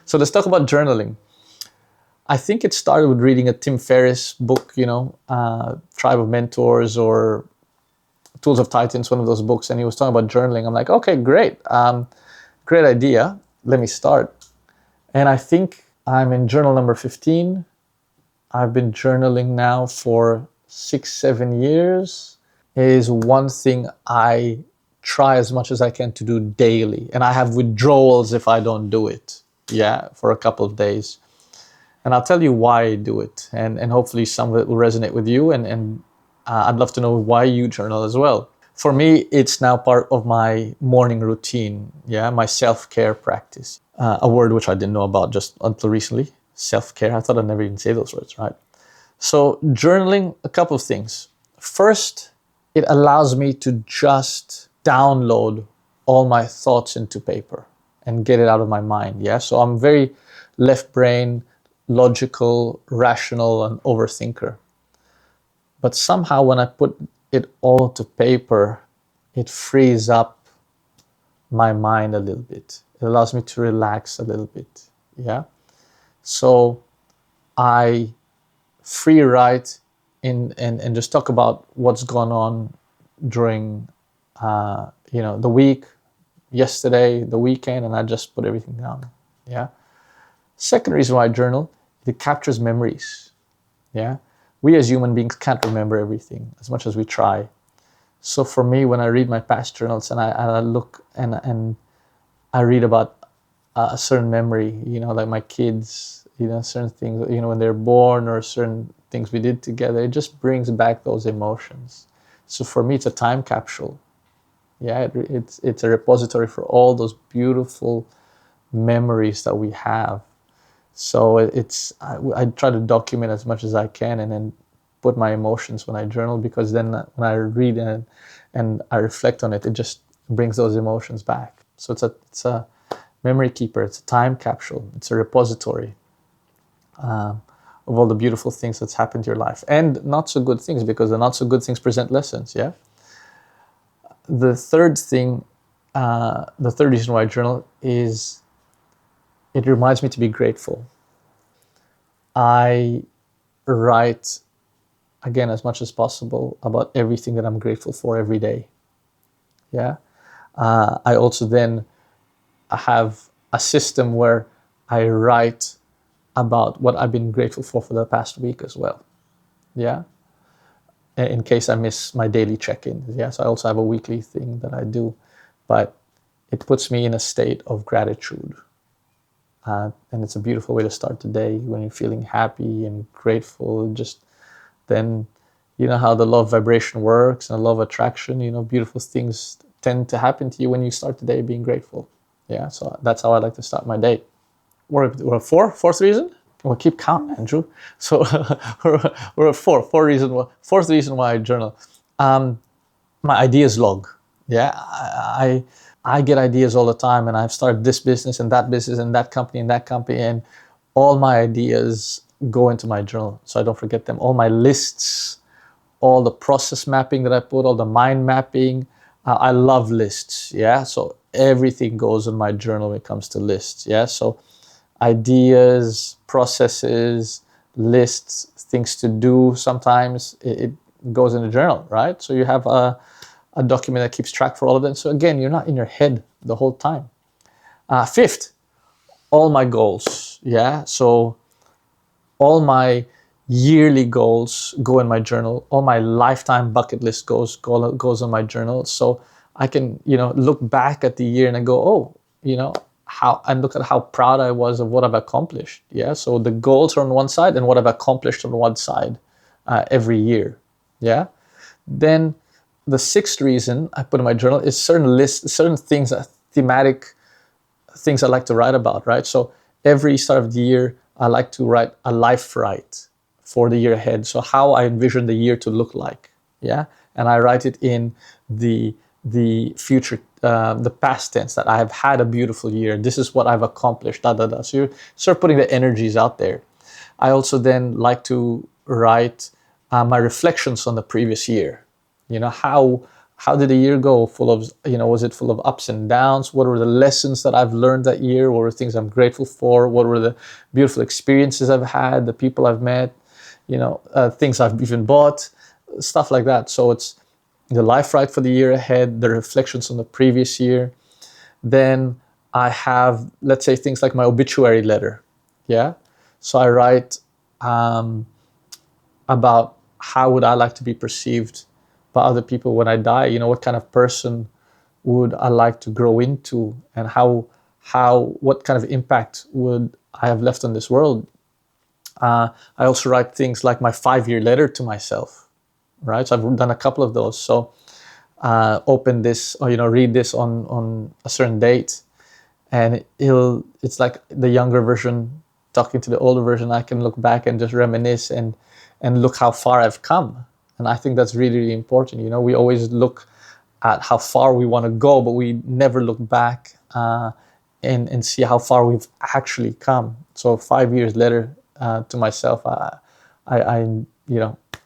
So let's talk about journaling. I think it started with reading a Tim Ferriss book, Tribe of Mentors or Tools of Titans, one of those books, and he was talking about journaling. I'm like, okay, great. Great idea. Let me start. And I think I'm in journal number 15. I've been journaling now for 6-7 years. It is one thing I try as much as I can to do daily. And I have withdrawals if I don't do it, for a couple of days. And I'll tell you why I do it. And hopefully some of it will resonate with you. And I'd love to know why you journal as well. For me, it's now part of my morning routine, my self-care practice. A word which I didn't know about just until recently, self-care. I thought I'd never even say those words, right? So journaling, a couple of things. First, it allows me to just download all my thoughts into paper and get it out of my mind, So I'm very left brain, logical, rational, and overthinker. But somehow when I put it all to paper, it frees up my mind a little bit. It allows me to relax a little bit, So I free write and just talk about what's gone on during, the week, yesterday, the weekend, and I just put everything down, Second reason why I journal, it captures memories, We as human beings can't remember everything as much as we try. So for me, when I read my past journals and I look and I read about a certain memory, like my kids, certain things, when they're born or certain things we did together, it just brings back those emotions. So for me, it's a time capsule. It's a repository for all those beautiful memories that we have. So I try to document as much as I can and then put my emotions when I journal, because then when I read and I reflect on it, it just brings those emotions back. So it's a memory keeper, it's a time capsule, it's a repository of all the beautiful things that's happened to your life, and not so good things, because the not so good things present lessons. The third thing, the third reason why I journal is it reminds me to be grateful. I write, again, as much as possible about everything that I'm grateful for every day. I also then have a system where I write about what I've been grateful for the past week as well. In case I miss my daily check-in. So I also have a weekly thing that I do, but it puts me in a state of gratitude. And it's a beautiful way to start the day when you're feeling happy and grateful. Just then, you know how the law of vibration works and the law of attraction, beautiful things tend to happen to you when you start the day being grateful. So that's how I like to start my day. We're at fourth reason? We'll keep count, Andrew. So we're at fourth reason why I journal. My ideas log. I get ideas all the time, and I've started this business and that company and that company, and all my ideas go into my journal so I don't forget them. All my lists, all the process mapping that I put, all the mind mapping. I love lists. So everything goes in my journal when it comes to lists. So ideas, processes, lists, things to do. Sometimes it goes in the journal, right? So you have a document that keeps track for all of them. So again, you're not in your head the whole time. Fifth, all my goals. So all my yearly goals go in my journal. All my lifetime bucket list goes in my journal. So I can, look back at the year and I go, and look at how proud I was of what I've accomplished. So the goals are on one side and what I've accomplished on one side every year. Then the sixth reason I put in my journal is certain things, thematic things I like to write about, right? So every start of the year, I like to write a life write for the year ahead. So how I envision the year to look like, and I write it in the future, the past tense, that I have had a beautiful year. This is what I've accomplished. So you start putting the energies out there. I also then like to write my reflections on the previous year. How how did the year go? Full of, was it full of ups and downs? What were the lessons that I've learned that year? What were things I'm grateful for? What were the beautiful experiences I've had, the people I've met, things I've even bought, stuff like that. So it's the life right for the year ahead, the reflections on the previous year. Then I have, let's say, things like my obituary letter. Yeah. So I write about how would I like to be perceived by other people when I die. What kind of person would I like to grow into, and what kind of impact would I have left on this world. I also write things like my 5-year letter to myself, right? So I've done a couple of those. So open this, or read this on a certain date, and it's like the younger version talking to the older version. I can look back and just reminisce and look how far I've come. And I think that's really, really important. We always look at how far we want to go, but we never look back and see how far we've actually come. So 5 years later, to myself, I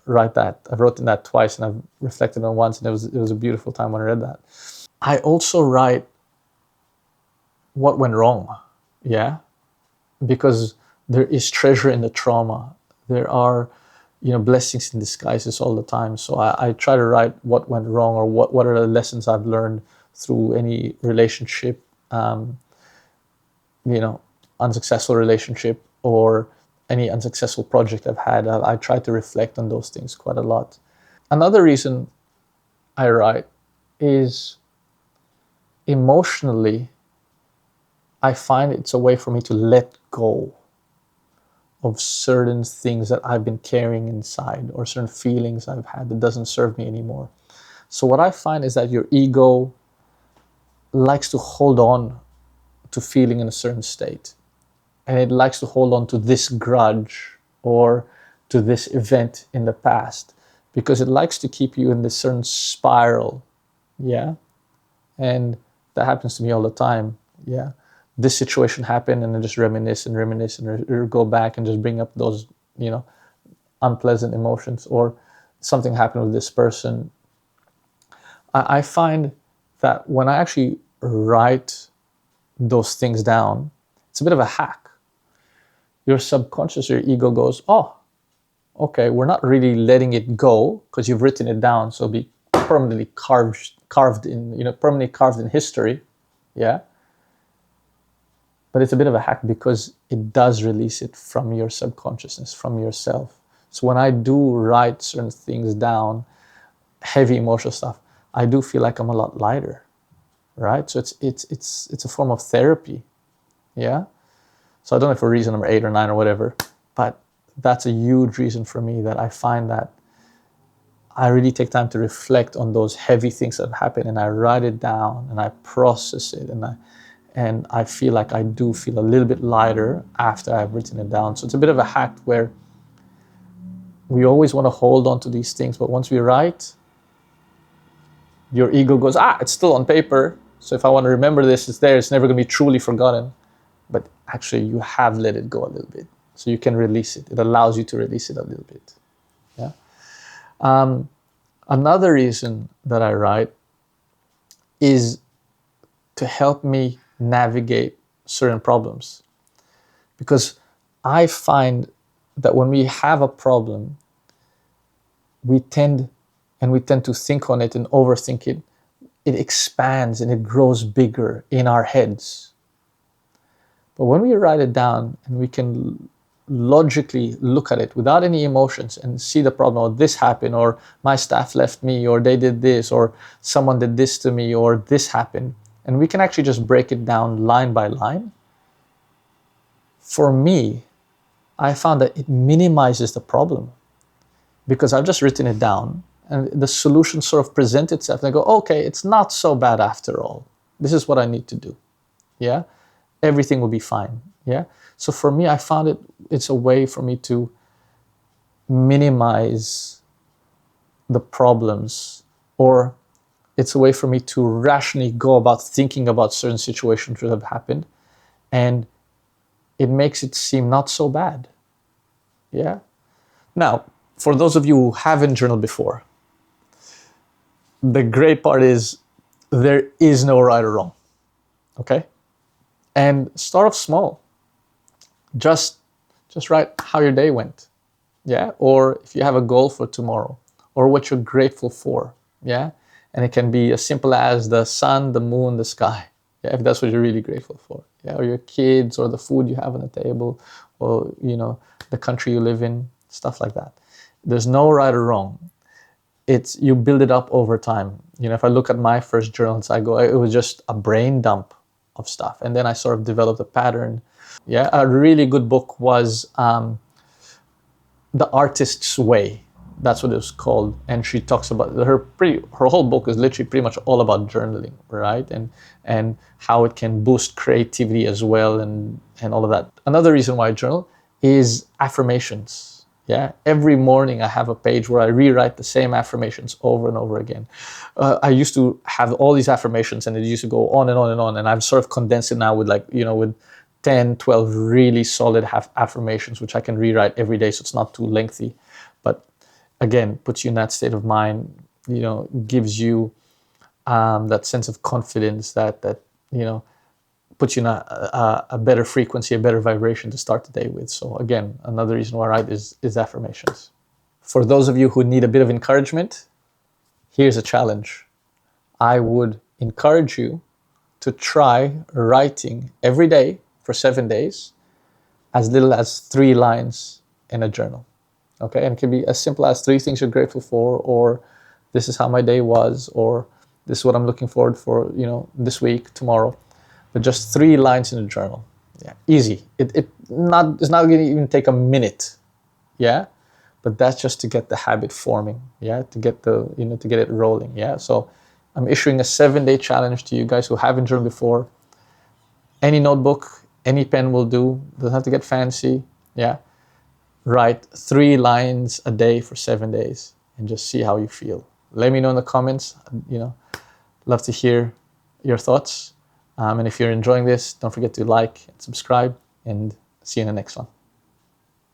write that. I've written that twice, and I've reflected on once, and it was a beautiful time when I read that. I also write what went wrong, yeah, because there is treasure in the trauma. There are, blessings in disguises all the time. So I try to write what went wrong, or what are the lessons I've learned through any relationship, unsuccessful relationship, or any unsuccessful project I've had. I try to reflect on those things quite a lot. Another reason I write is emotionally, I find it's a way for me to let go of certain things that I've been carrying inside, or certain feelings I've had that doesn't serve me anymore. So what I find is that your ego likes to hold on to feeling in a certain state. And it likes to hold on to this grudge or to this event in the past, because it likes to keep you in this certain spiral. Yeah. And that happens to me all the time. Yeah. This situation happened, and then just reminisce and go back and just bring up those, unpleasant emotions, or something happened with this person. I find that when I actually write those things down, it's a bit of a hack. Your subconscious, your ego goes, oh, okay, we're not really letting it go because you've written it down. So it'll be permanently carved in history. Yeah. But it's a bit of a hack because it does release it from your subconsciousness, from yourself. So when I do write certain things down, heavy emotional stuff, I do feel like I'm a lot lighter, right? So it's a form of therapy, yeah? So I don't know for reason number 8 or 9 or whatever, but that's a huge reason for me, that I find that I really take time to reflect on those heavy things that have happened, and I write it down and I process it, and I feel like I do feel a little bit lighter after I've written it down. So it's a bit of a hack where we always want to hold on to these things, but once we write, your ego goes, it's still on paper. So if I want to remember this, it's there. It's never going to be truly forgotten. But actually, you have let it go a little bit. So you can release it. It allows you to release it a little bit. Yeah. Another reason that I write is to help me navigate certain problems. Because I find that when we have a problem, we tend to think on it and overthink it. It expands and it grows bigger in our heads. But when we write it down and we can logically look at it without any emotions and see the problem, or this happened, or my staff left me, or they did this, or someone did this to me, or this happened, and we can actually just break it down line by line. For me, I found that it minimizes the problem, because I've just written it down and the solution sort of presents itself, and I go, okay, it's not so bad after all. This is what I need to do. Yeah. Everything will be fine. Yeah. So for me, I found it's a way for me to minimize the problems, or it's a way for me to rationally go about thinking about certain situations that have happened, and it makes it seem not so bad. Yeah. Now, for those of you who haven't journaled before, The great part is there is no right or wrong. Okay? And start off small. Just write how your day went. Yeah? Or if you have a goal for tomorrow, or what you're grateful for. Yeah? And it can be as simple as the sun, the moon, the sky. Yeah, if that's what you're really grateful for. Yeah, or your kids, or the food you have on the table, or the country you live in, stuff like that. There's no right or wrong. It's you build it up over time. If I look at my first journals, it was just a brain dump of stuff, and then I sort of developed a pattern. Yeah, a really good book was The Artist's Way. That's what it was called, and she talks about her whole book is literally pretty much all about journaling, right? And how it can boost creativity as well, and all of that. Another reason why I journal is affirmations. Yeah, every morning I have a page where I rewrite the same affirmations over and over again. I used to have all these affirmations, and it used to go on and on and on, and I've sort of condensed it now with with 10, 12 really solid affirmations, which I can rewrite every day, so it's not too lengthy. But again, puts you in that state of mind, gives you that sense of confidence that puts you in a better frequency, a better vibration to start the day with. So again, another reason why I write is affirmations. For those of you who need a bit of encouragement, here's a challenge. I would encourage you to try writing every day for 7 days, as little as 3 lines in a journal. Okay, and it can be as simple as 3 things you're grateful for, or this is how my day was, or this is what I'm looking forward for, this week, tomorrow. But just 3 lines in a journal. Yeah, easy. It's not going to even take a minute. Yeah, but that's just to get the habit forming. Yeah, to get to get it rolling. Yeah, so I'm issuing a 7-day challenge to you guys who haven't journaled before. Any notebook, any pen will do. Doesn't have to get fancy. Yeah. Write 3 lines a day for 7 days and just see how you feel. Let me know in the comments. Love to hear your thoughts. And if you're enjoying this, don't forget to like and subscribe, and see you in the next one.